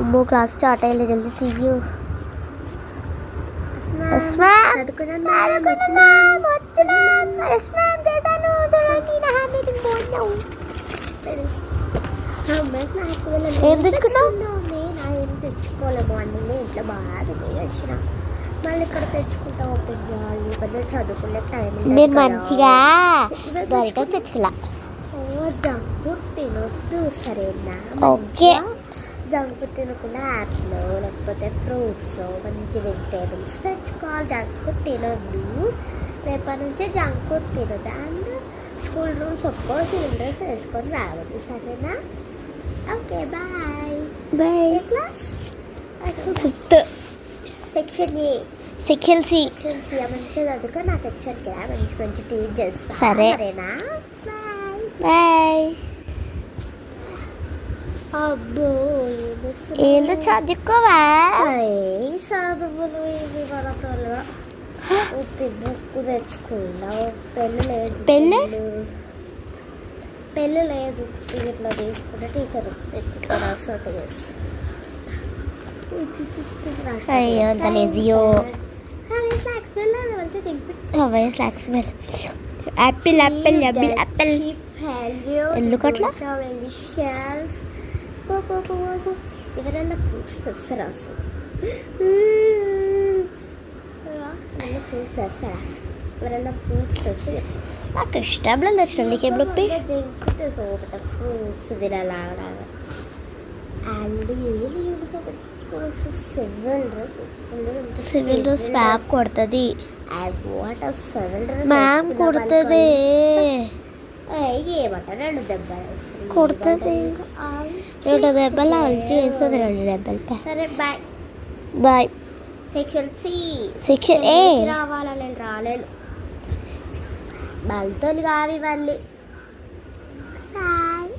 అమ్మో class start అయ్యలే జల్దీ తీయు ఏం తెచ్చుకున్నావు? ఏం తెచ్చుకోలే మార్నింగ్ ఇంట్లో బాగా వచ్చిన మళ్ళీ ఇక్కడ తెచ్చుకుంటావు పెద్ద చదువుకునే టైం నేను మంచిగా గరిట తెచ్చుకున్నా. జంక్ ఫుడ్ తినొద్దు సరేనా? ఓకే. జంక్ ఫుడ్ తినకుండా యాపిల్ లేకపోతే ఫ్రూట్స్ మంచి వెజిటేబుల్స్ తెచ్చుకోవాలి. జంక్ ఫుడ్ తినొద్దు. రేపటి నుంచి జంక్ ఫుడ్ తినొద్దు. And school rooms civil dress వేసుకొని రావద్దు సరేనా? Okay bye bye. ఏ class? Fifth. Section A. Section C. మంచిగా చదువుకో. నా సెక్షన్కి రా, మంచి మంచి టీచ్ చేస్తా సరేనా? బాయ్. అబ్బో ఏందో చదువుకోవా? చదువులు ఇది మనతో బుక్ తెచ్చుకున్నావు. పెళ్ళి లేదు ఇట్లా తీసుకుంటే టీచర్ తెచ్చుకున్నా షార్ట్ చేసి. అయ్యో అంత లేజియో. యాపిల్ యాపిల్ యాపిల్ యాపిల్ ఎందుకట్లా? ఎవరైనా ఫ్రూట్స్ తెస్తారా? ఫ్రూట్స్ తెస్తారా? ఎవరైనా ఫ్రూట్స్ తెస్తే నాకు ఇష్టం లేదు తెచ్చిన. నీకేం నొప్పి? తింటే సోపట ఫ్రూట్స్ తినాలాగా. అండ్ ఏది యూనిఫామ్ సివిల్ డ్రెస్ మ్యామ్ కొడుతుంది. మ్యామ్ కొడుతుంది. ఏమంట 2 దెబ్బలు కొడుతుంది. 2 దెబ్బలు అల్చి వేస్తుంది. 2 దెబ్బలు. సరే bye bye. Section C. Section A రావాలా? నేను రాలేను. బల్తోని కావి ఇవన్నీ. బాయ్.